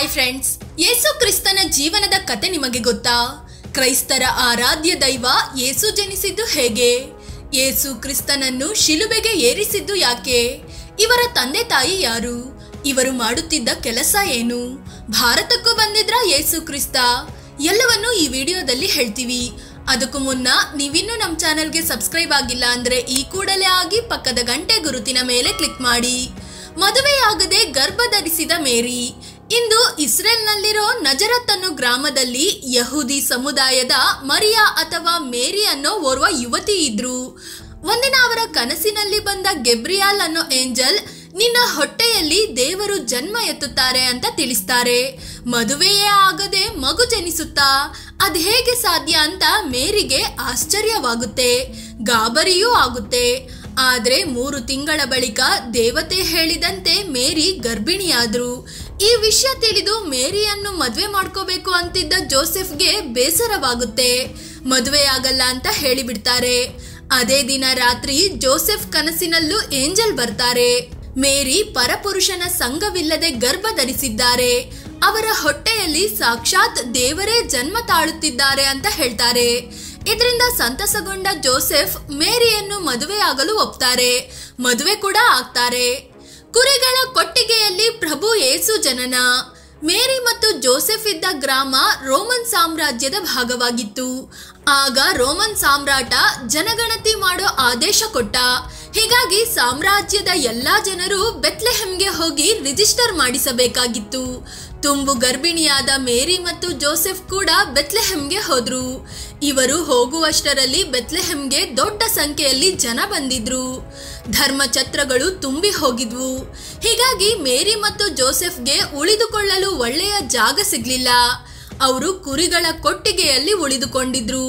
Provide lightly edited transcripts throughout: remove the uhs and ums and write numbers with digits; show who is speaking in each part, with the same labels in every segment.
Speaker 1: Hi friends, ಯೇಸು ಕ್ರಿಸ್ತನ ಜೀವನದ ಕತೆ ನಿಮಗೆ ಗೊತ್ತಾ? ಕ್ರೈಸ್ತರ ಆರಾಧ್ಯ ದೈವ ಯೇಸು ಜನಿಸಿದ್ದು ಹೇಗೆ? ಯೇಸು ಕ್ರಿಸ್ತನನ್ನು ಶಿಲುಬೆಗೆ ಏರಿಸಿದ್ದು ಯಾಕೆ? ಇವರ ತಂದೆ ತಾಯಿ ಯಾರು? ಇವರು ಮಾಡುತ್ತಿದ್ದ ಕೆಲಸ ಏನು? ಭಾರತಕ್ಕೂ ಬಂದಿದ್ರಾ ಯೇಸು ಕ್ರಿಸ್ತ? ಎಲ್ಲವನ್ನು ಈ ವಿಡಿಯೋದಲ್ಲಿ ಹೇಳ್ತೀವಿ. ಅದಕ್ಕೂ ಮುನ್ನ ನೀವಿನ್ನೂ ನಮ್ಮ ಚಾನೆಲ್ಗೆ ಸಬ್ಸ್ಕ್ರೈಬ್ ಆಗಿಲ್ಲ ಅಂದ್ರೆ ಈ ಕೂಡಲೇ ಆಗಿ ಪಕ್ಕದ ಗಂಟೆ ಗುರುತಿನ ಮೇಲೆ ಕ್ಲಿಕ್ ಮಾಡಿ. ಮದುವೆಯಾಗದೆ ಗರ್ಭ ಧರಿಸಿದ ಮೇರಿ. ಇಂದು ಇಸ್ರೇಲ್ನಲ್ಲಿರೋ ನಜರತ್ ಅನ್ನೋ ಗ್ರಾಮದಲ್ಲಿ ಯಹೂದಿ ಸಮುದಾಯದ ಮರಿಯಾ ಅಥವಾ ಮೇರಿ ಅನ್ನೋ ಓರ್ವ ಯುವತಿ ಇದ್ರು. ಒಂದಿನ ಅವರ ಕನಸಿನಲ್ಲಿ ಬಂದ ಗೆಬ್ರಿಯಾಲ್ ಅನ್ನೋ ಏಂಜಲ್ ನಿನ್ನ ಹೊಟ್ಟೆಯಲ್ಲಿ ದೇವರು ಜನ್ಮ ಎತ್ತುತ್ತಾರೆ ಅಂತ ತಿಳಿಸ್ತಾರೆ. ಮದುವೆಯೇ ಆಗದೆ ಮಗು ಜನಿಸುತ್ತಾ? ಅದ್ ಹೇಗೆ ಸಾಧ್ಯ ಅಂತ ಮೇರಿಗೆ ಆಶ್ಚರ್ಯವಾಗುತ್ತೆ, ಗಾಬರಿಯೂ ಆಗುತ್ತೆ. ಆದ್ರೆ 3 ತಿಂಗಳ ಬಳಿಕ ದೇವತೆ ಹೇಳಿದಂತೆ ಮೇರಿ ಗರ್ಭಿಣಿಯಾದ್ರು. ಈ ವಿಷಯ ತಿಳಿದು ಮೇರಿಯನ್ನು ಮದುವೆ ಮಾಡ್ಕೋಬೇಕು ಅಂತಿದ್ದ ಜೋಸೆಫ್ಗೆ ಬೇಸರವಾಗುತ್ತೆ. ಮದುವೆ ಆಗಲ್ಲ ಅಂತ ಹೇಳಿಬಿಡ್ತಾರೆ. ಅದೇ ದಿನ ರಾತ್ರಿ ಜೋಸೆಫ್ ಕನಸಿನಲ್ಲೂ ಏಂಜಲ್ ಬರ್ತಾರೆ. ಮೇರಿ ಪರಪುರುಷನ ಸಂಗವಿಲ್ಲದೆ ಗರ್ಭ ಧರಿಸಿದ್ದಾರೆ. ಅವರ ಹೊಟ್ಟೆಯಲ್ಲಿ ಸಾಕ್ಷಾತ್ ದೇವರೇ ಜನ್ಮ ತಾಳುತ್ತಿದ್ದಾರೆ ಅಂತ ಹೇಳ್ತಾರೆ. ಇದರಿಂದ ಸಂತಸಗೊಂಡ ಜೋಸೆಫ್ ಮೇರಿಯನ್ನು ಮದುವೆಯಾಗಲು ಒಪ್ತಾರೆ. ಮದುವೆ ಕೂಡ ಆಗ್ತಾರೆ. ಕುರಿಗಳ ಕೊಟ್ಟಿಗೆಯಲ್ಲಿ ಪ್ರಭು ಯೇಸು ಜನನ. ಮೇರಿ ಮತ್ತು ಜೋಸೆಫ್ ಇದ್ದ ಗ್ರಾಮ ರೋಮನ್ ಸಾಮ್ರಾಜ್ಯದ ಭಾಗವಾಗಿತ್ತು. ಆಗ ರೋಮನ್ ಸಾಮ್ರಾಟ ಜನಗಣತಿ ಮಾಡೋ ಆದೇಶ ಕೊಟ್ಟ. ಹೀಗಾಗಿ ಸಾಮ್ರಾಜ್ಯದ ಎಲ್ಲಾ ಜನರು ಬೆತ್ಲೆಹೆಮ್ಗೆ ಹೋಗಿ ರಿಜಿಸ್ಟರ್ ಮಾಡಿಸಬೇಕಾಗಿತ್ತು. ತುಂಬು ಗರ್ಭಿಣಿಯಾದ ಮೇರಿ ಮತ್ತು ಜೋಸೆಫ್ ಕೂಡ ಬೆತ್ಲೆಹೆಮ್ಗೆ ಹೋದ್ರು. ಇವರು ಹೋಗುವಷ್ಟರಲ್ಲಿ ಬೆತ್ಲೆಹೆಮ್ಗೆ ದೊಡ್ಡ ಸಂಖ್ಯೆಯಲ್ಲಿ ಜನ ಬಂದಿದ್ರು. ಧರ್ಮಛತ್ರಗಳು ತುಂಬಿ ಹೋಗಿದ್ವು. ಹೀಗಾಗಿ ಮೇರಿ ಮತ್ತು ಜೋಸೆಫ್ಗೆ ಉಳಿದುಕೊಳ್ಳಲು ಒಳ್ಳೆಯ ಜಾಗ ಸಿಗ್ಲಿಲ್ಲ. ಅವರು ಕುರಿಗಳ ಕೊಟ್ಟಿಗೆಯಲ್ಲಿ ಉಳಿದುಕೊಂಡಿದ್ರು.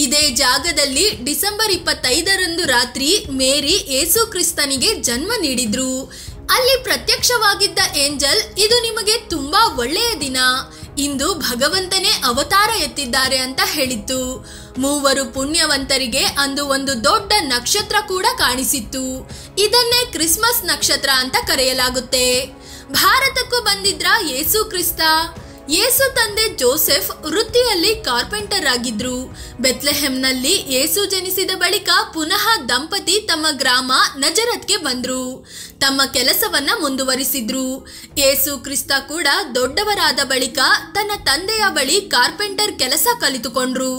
Speaker 1: ಇದೇ ಜಾಗದಲ್ಲಿ ಡಿಸೆಂಬರ್ 25ರಂದು ರಾತ್ರಿ ಮೇರಿ ಯೇಸು ಕ್ರಿಸ್ತನಿಗೆ ಜನ್ಮ ನೀಡಿದ್ರು. ಅಲ್ಲಿ ಪ್ರತ್ಯಕ್ಷವಾಗಿದ್ದ ಏಂಜಲ್, ಇದು ನಿಮಗೆ ತುಂಬಾ ಒಳ್ಳೆಯ ದಿನ, ಇಂದು ಭಗವಂತನೇ ಅವತಾರ ಎತ್ತಿದ್ದಾರೆ ಅಂತ ಹೇಳಿತ್ತು. 3 ಪುಣ್ಯವಂತರಿಗೆ ಅಂದು ಒಂದು ದೊಡ್ಡ ನಕ್ಷತ್ರ ಕೂಡ ಕಾಣಿಸಿತ್ತು. ಇದನ್ನೇ ಕ್ರಿಸ್ಮಸ್ ನಕ್ಷತ್ರ ಅಂತ ಕರೆಯಲಾಗುತ್ತೆ. ಭಾರತಕ್ಕೂ ಬಂದಿದ್ರಾ ಯೇಸು ಕ್ರಿಸ್ತ? ಯೇಸು ತಂದೆ ಜೋಸೆಫ್ ವೃತ್ತಿಯಲ್ಲಿ ಕಾರ್ಪೆಂಟರ್ ಆಗಿದ್ರು. ಬೆತ್ಲೆಹೆಮ್ನಲ್ಲಿ ಯೇಸು ಜನಿಸಿದ ಬಳಿಕ ಪುನಃ ದಂಪತಿ ತಮ್ಮ ಗ್ರಾಮ ನಜರತ್ಗೆ ಬಂದ್ರು. ತಮ್ಮ ಕೆಲಸವನ್ನ ಮುಂದುವರಿಸಿದ್ರು. ಯೇಸು ಕ್ರಿಸ್ತ ಕೂಡ ದೊಡ್ಡವರಾದ ಬಳಿಕ ತನ್ನ ತಂದೆಯ ಬಳಿ ಕಾರ್ಪೆಂಟರ್ ಕೆಲಸ ಕಲಿತುಕೊಂಡ್ರು.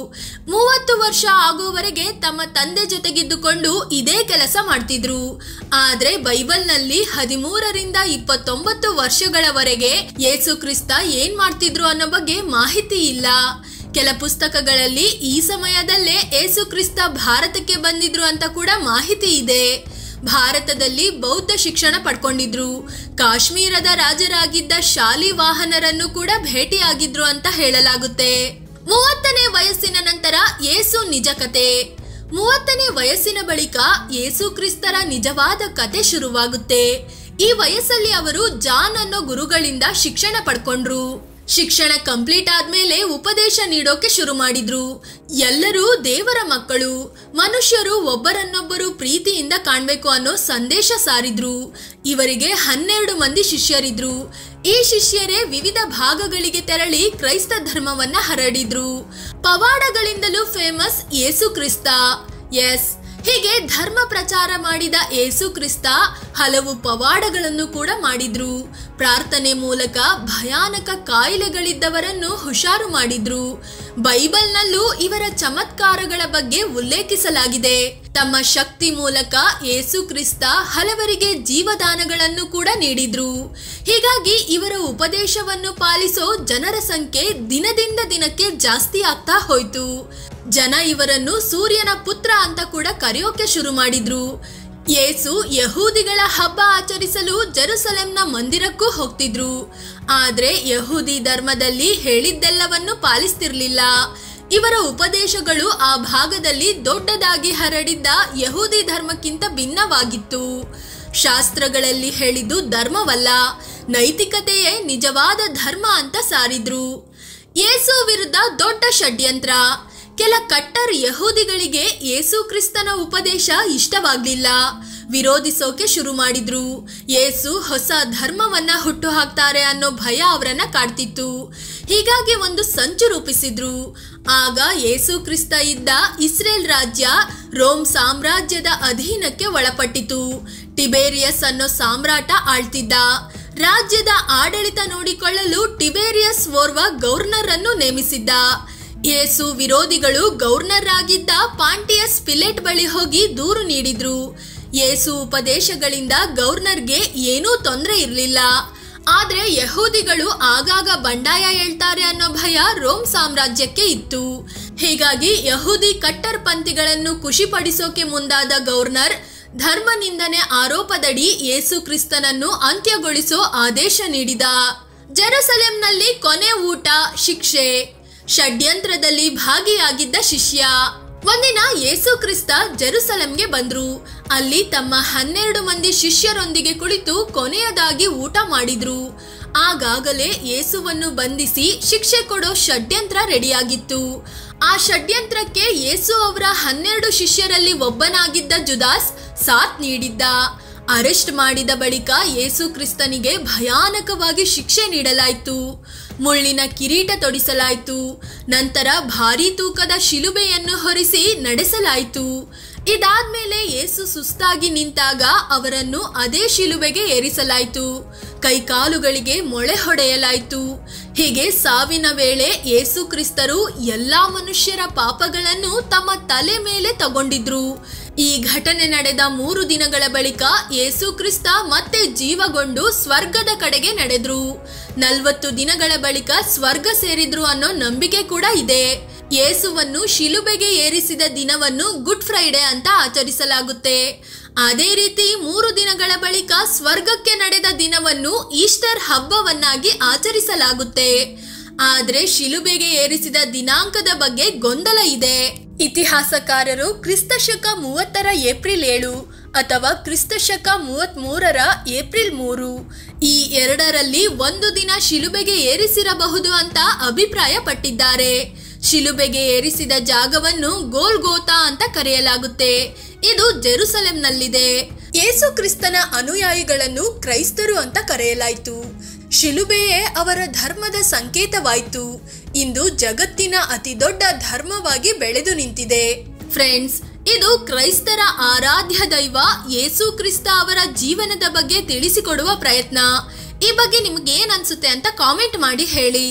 Speaker 1: 30 ವರ್ಷ ಆಗುವವರೆಗೆ ತಮ್ಮ ತಂದೆ ಜೊತೆಗಿದ್ದುಕೊಂಡು ಇದೇ ಕೆಲಸ ಮಾಡ್ತಿದ್ರು. ಆದ್ರೆ ಬೈಬಲ್ನಲ್ಲಿ 13ರಿಂದ 29 ವರ್ಷಗಳವರೆಗೆ ಯೇಸು ಕ್ರಿಸ್ತ ಏನ್ ಮಾಡ್ತಿದ್ರು ಅನ್ನೋ ಬಗ್ಗೆ ಮಾಹಿತಿ ಇಲ್ಲ. ಕೆಲ ಪುಸ್ತಕಗಳಲ್ಲಿ ಈ ಸಮಯದಲ್ಲೇ ಯೇಸು ಕ್ರಿಸ್ತ ಭಾರತಕ್ಕೆ ಬಂದಿದ್ರು ಅಂತ ಕೂಡ ಮಾಹಿತಿ ಇದೆ. ಭಾರತದಲ್ಲಿ ಬೌದ್ಧ ಶಿಕ್ಷಣ ಪಡ್ಕೊಂಡಿದ್ರು. ಕಾಶ್ಮೀರದ ರಾಜರಾಗಿದ್ದ ಶಾಲಿವಾಹನರನ್ನು ಕೂಡ ಭೇಟಿಯಾಗಿದ್ರು ಅಂತ ಹೇಳಲಾಗುತ್ತೆ. 30ನೇ ವಯಸ್ಸಿನ ನಂತರ ಯೇಸು ನಿಜ ಕತೆ. 30ನೇ ವಯಸ್ಸಿನ ಬಳಿಕ ಯೇಸು ಕ್ರಿಸ್ತರ ನಿಜವಾದ ಕತೆ ಶುರುವಾಗುತ್ತೆ. ಈ ವಯಸ್ಸಲ್ಲಿ ಅವರು ಜಾನ್ ಅನ್ನೋ ಗುರುಗಳಿಂದ ಶಿಕ್ಷಣ ಪಡ್ಕೊಂಡ್ರು. ಶಿಕ್ಷಣ ಕಂಪ್ಲೀಟ್ ಆದ್ಮೇಲೆ ಉಪದೇಶ ನೀಡೋಕೆ ಶುರು ಮಾಡಿದ್ರು. ಎಲ್ಲರೂ ದೇವರ ಮಕ್ಕಳು, ಮನುಷ್ಯರು ಒಬ್ಬರನ್ನೊಬ್ಬರು ಪ್ರೀತಿಯಿಂದ ಕಾಣ್ಬೇಕು ಅನ್ನೋ ಸಂದೇಶ ಸಾರಿದ್ರು. ಇವರಿಗೆ 12 ಮಂದಿ ಶಿಷ್ಯರಿದ್ರು. ಈ ಶಿಷ್ಯರೇ ವಿವಿಧ ಭಾಗಗಳಿಗೆ ತೆರಳಿ ಕ್ರೈಸ್ತ ಧರ್ಮವನ್ನ ಹರಡಿದ್ರು. ಪವಾಡಗಳಿಂದಲೂ ಫೇಮಸ್ ಯೇಸು ಕ್ರಿಸ್ತ. ಎಸ್, ಹೀಗೆ ಧರ್ಮ ಪ್ರಚಾರ ಮಾಡಿದ ಯೇಸು ಕ್ರಿಸ್ತ ಹಲವು ಪವಾಡಗಳನ್ನು ಕೂಡ ಮಾಡಿದ್ರು. ಪ್ರಾರ್ಥನೆ ಮೂಲಕ ಭಯಾನಕ ಕಾಯಿಲೆಗಳಿದ್ದವರನ್ನು ಹುಷಾರು ಮಾಡಿದ್ರು. ಬೈಬಲ್ನಲ್ಲೂ ಇವರ ಚಮತ್ಕಾರಗಳ ಬಗ್ಗೆ ಉಲ್ಲೇಖಿಸಲಾಗಿದೆ. ತಮ್ಮ ಶಕ್ತಿ ಮೂಲಕ ಯೇಸು ಕ್ರಿಸ್ತ ಹಲವರಿಗೆ ಜೀವದಾನಗಳನ್ನು ಕೂಡ ನೀಡಿದ್ರು. ಹೀಗಾಗಿ ಇವರ ಉಪದೇಶವನ್ನು ಪಾಲಿಸೋ ಜನರ ಸಂಖ್ಯೆ ದಿನದಿಂದ ದಿನಕ್ಕೆ ಜಾಸ್ತಿ ಆಗ್ತಾ ಹೋಯ್ತು. ಜನ ಇವರನ್ನು ಸೂರ್ಯನ ಪುತ್ರ ಅಂತ ಕೂಡ ಕರೆಯೋಕೆ ಶುರು ಮಾಡಿದ್ರು. ಯೇಸು ಯಹೂದಿಗಳ ಹಬ್ಬ ಆಚರಿಸಲು ಜೆರುಸಲೆಂನ ಮಂದಿರಕ್ಕೂ ಹೋಗ್ತಿದ್ರು. ಆದ್ರೆ ಯಹೂದಿ ಧರ್ಮದಲ್ಲಿ ಹೇಳಿದ್ದೆಲ್ಲವನ್ನು ಪಾಲಿಸ್ತಿರ್ಲಿಲ್ಲ. ಇವರ ಉಪದೇಶಗಳು ಆ ಭಾಗದಲ್ಲಿ ದೊಡ್ಡದಾಗಿ ಹರಡಿದ್ದ ಯಹೂದಿ ಧರ್ಮಕ್ಕಿಂತ ಭಿನ್ನವಾಗಿತ್ತು. ಶಾಸ್ತ್ರಗಳಲ್ಲಿ ಹೇಳಿದ್ದು ಧರ್ಮವಲ್ಲ, ನೈತಿಕತೆಯೇ ನಿಜವಾದ ಧರ್ಮ ಅಂತ ಸಾರಿದ್ರು. ಯೇಸು ವಿರುದ್ಧ ದೊಡ್ಡ ಷಡ್ಯಂತ್ರ. ಕೆಲ ಕಟ್ಟರ್ ಯಹೂದಿಗಳಿಗೆ ಯೇಸು ಕ್ರಿಸ್ತನ ಉಪದೇಶ ಇಷ್ಟವಾಗಲಿಲ್ಲ. ವಿರೋಧಿಸೋಕೆ ಶುರು ಮಾಡಿದ್ರು. ಯೇಸು ಹೊಸ ಧರ್ಮವನ್ನ ಹುಟ್ಟು ಹಾಕ್ತಾರೆ ಅನ್ನೋ ಭಯ ಅವರನ್ನ ಕಾಡ್ತಿತ್ತು. ಹೀಗಾಗಿ ಒಂದು ಸಂಚು ರೂಪಿಸಿದ್ರು. ಆಗ ಯೇಸು ಕ್ರಿಸ್ತ ಇದ್ದ ಇಸ್ರೇಲ್ ರಾಜ್ಯ ರೋಮ್ ಸಾಮ್ರಾಜ್ಯದ ಅಧೀನಕ್ಕೆ ಒಳಪಟ್ಟಿತು. ಟಿಬೇರಿಯಸ್ ಅನ್ನೋ ಸಾಮ್ರಾಟ ಆಳ್ತಿದ್ದ. ರಾಜ್ಯದ ಆಡಳಿತ ನೋಡಿಕೊಳ್ಳಲು ಟಿಬೇರಿಯಸ್ ಓರ್ವ ಗವರ್ನರ್ ಅನ್ನು ನೇಮಿಸಿದ್ದ. ಯೇಸು ವಿರೋಧಿಗಳು ಗವರ್ನರ್ ಆಗಿದ್ದ ಪಾಂಟಿಯಸ್ ಪಿಲೇಟ್ ಬಳಿ ಹೋಗಿ ದೂರು ನೀಡಿದ್ರು. ಯೇಸು ಉಪದೇಶಗಳಿಂದ ಗವರ್ನರ್ಗೆ ಏನೂ ತೊಂದರೆ ಇರಲಿಲ್ಲ. ಆದ್ರೆ ಯಹೂದಿಗಳು ಆಗಾಗ ಬಂಡಾಯ ಹೇಳ್ತಾರೆ ಅನ್ನೋ ಭಯ ರೋಮ್ ಸಾಮ್ರಾಜ್ಯಕ್ಕೆ ಇತ್ತು. ಹೀಗಾಗಿ ಯಹೂದಿ ಕಟ್ಟರ್ ಪಂಥಿಗಳನ್ನು ಖುಷಿಪಡಿಸೋಕೆ ಮುಂದಾದ ಗವರ್ನರ್ ಧರ್ಮ ನಿಂದನೆ ಆರೋಪದಡಿ ಯೇಸು ಕ್ರಿಸ್ತನನ್ನು ಅಂತ್ಯಗೊಳಿಸೋ ಆದೇಶ ನೀಡಿದ. ಜೆರುಸಲೆಂನಲ್ಲಿ ಕೊನೆ ಊಟ, ಶಿಕ್ಷೆ. ಷಡ್ಯಂತ್ರದಲ್ಲಿ ಭಾಗಿಯಾಗಿದ್ದ ಶಿಷ್ಯ. ಒಂದಿನ ಯೇಸು ಕ್ರಿಸ್ತ ಜೆರುಸಲೆಂಗೆ ಬಂದ್ರು. ಅಲ್ಲಿ ತಮ್ಮ 12 ಮಂದಿ ಶಿಷ್ಯರೊಂದಿಗೆ ಕುಳಿತು ಕೊನೆಯದಾಗಿ ಊಟ ಮಾಡಿದ್ರು. ಆಗಾಗಲೇ ಯೇಸುವನ್ನು ಬಂಧಿಸಿ ಶಿಕ್ಷೆ ಕೊಡೋ ಷಡ್ಯಂತ್ರ ರೆಡಿಯಾಗಿತ್ತು. ಆ ಷಡ್ಯಂತ್ರಕ್ಕೆ ಯೇಸು ಅವರ 12 ಶಿಷ್ಯರಲ್ಲಿ ಒಬ್ಬನಾಗಿದ್ದ ಜುದಾಸ್ ಸಾಥ್ ನೀಡಿದ್ದ. ಅರೆಸ್ಟ್ ಮಾಡಿದ ಬಳಿಕ ಯೇಸು ಕ್ರಿಸ್ತನಿಗೆ ಭಯಾನಕವಾಗಿ ಶಿಕ್ಷೆ ನೀಡಲಾಯಿತು. ಮುಳ್ಳಿನ ಕಿರೀಟ ತೊಡಿಸಲಾಯಿತು. ನಂತರ ಭಾರೀ ತೂಕದ ಶಿಲುಬೆಯನ್ನು ಹೊರಿಸಿ ನಡೆಸಲಾಯಿತು. ಇದಾದ್ಮೇಲೆ ಯೇಸು ಸುಸ್ತಾಗಿ ನಿಂತಾಗ ಅವರನ್ನು ಅದೇ ಶಿಲುಬೆಗೆ ಏರಿಸಲಾಯಿತು. ಕೈಕಾಲುಗಳಿಗೆ ಮೊಳೆ ಹೊಡೆಯಲಾಯಿತು. ಹೀಗೆ ಸಾವಿನ ವೇಳೆ ಯೇಸು ಕ್ರಿಸ್ತರು ಎಲ್ಲಾ ಮನುಷ್ಯರ ಪಾಪಗಳನ್ನು ತಮ್ಮ ತಲೆ ಮೇಲೆ ತಗೊಂಡಿದ್ರು. ಈ ಘಟನೆ ನಡೆದ 3 ದಿನಗಳ ಬಳಿಕ ಯೇಸು ಕ್ರಿಸ್ತ ಮತ್ತೆ ಜೀವಗೊಂಡು ಸ್ವರ್ಗದ ಕಡೆಗೆ ನಡೆದ್ರು. 40 ದಿನಗಳ ಬಳಿಕ ಸ್ವರ್ಗ ಸೇರಿದ್ರು ಅನ್ನೋ ನಂಬಿಕೆ ಕೂಡ ಇದೆ. ಯೇಸುವನ್ನು ಶಿಲುಬೆಗೆ ಏರಿಸಿದ ದಿನವನ್ನು ಗುಡ್ ಫ್ರೈಡೆ ಅಂತ ಆಚರಿಸಲಾಗುತ್ತೆ. ಅದೇ ರೀತಿ 3 ದಿನಗಳ ಬಳಿಕ ಸ್ವರ್ಗಕ್ಕೆ ನಡೆದ ದಿನವನ್ನು ಈಸ್ಟರ್ ಹಬ್ಬವನ್ನಾಗಿ ಆಚರಿಸಲಾಗುತ್ತೆ. ಆದ್ರೆ ಶಿಲುಬೆಗೆ ಏರಿಸಿದ ದಿನಾಂಕದ ಬಗ್ಗೆ ಗೊಂದಲ ಇದೆ. ಇತಿಹಾಸಕಾರರು ಕ್ರಿಸ್ತಶಕ 30ರ ಏಪ್ರಿಲ್ 7 ಅಥವಾ ಕ್ರಿಸ್ತಶಕ 33ರ ಏಪ್ರಿಲ್ 3 ಈ ಎರಡರಲ್ಲಿ ಒಂದು ದಿನ ಶಿಲುಬೆಗೆ ಏರಿಸಿರಬಹುದು ಅಂತ ಅಭಿಪ್ರಾಯ ಪಟ್ಟಿದ್ದಾರೆ. ಶಿಲುಬೆಗೆ ಏರಿಸಿದ ಜಾಗವನ್ನು ಗೋಲ್ಗೋತಾ ಅಂತ ಕರೆಯಲಾಗುತ್ತೆ. ಇದು ಜೆರುಸಲೆಂನಲ್ಲಿದೆ. ಯೇಸು ಕ್ರಿಸ್ತನ ಅನುಯಾಯಿಗಳನ್ನು ಕ್ರೈಸ್ತರು ಅಂತ ಕರೆಯಲಾಯಿತು. ಶಿಲುಬೆಯೇ ಅವರ ಧರ್ಮದ ಸಂಕೇತವಾಯಿತು. ಇಂದು ಜಗತ್ತಿನ ಅತಿ ದೊಡ್ಡ ಧರ್ಮವಾಗಿ ಬೆಳೆದು ನಿಂತಿದೆ. ಫ್ರೆಂಡ್ಸ್, ಇದು ಕ್ರೈಸ್ತರ ಆರಾಧ್ಯ ದೈವ ಯೇಸು ಕ್ರಿಸ್ತ ಅವರ ಜೀವನದ ಬಗ್ಗೆ ತಿಳಿಸಿಕೊಡುವ ಪ್ರಯತ್ನ. ಈ ಬಗ್ಗೆ ನಿಮ್ಗೆ ಏನ್ ಅನ್ಸುತ್ತೆ ಅಂತ ಕಾಮೆಂಟ್ ಮಾಡಿ ಹೇಳಿ.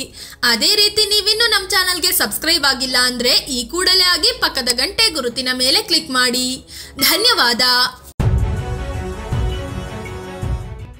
Speaker 1: ಅದೇ ರೀತಿ ನೀವಿನ್ನು ನಮ್ಮ ಚಾನಲ್ಗೆ ಸಬ್ಸ್ಕ್ರೈಬ್ ಆಗಿಲ್ಲ ಅಂದ್ರೆ ಈ ಕೂಡಲೇ ಆಗಿ ಪಕ್ಕದ ಗಂಟೆ ಗುರುತಿನ ಮೇಲೆ ಕ್ಲಿಕ್ ಮಾಡಿ. ಧನ್ಯವಾದ.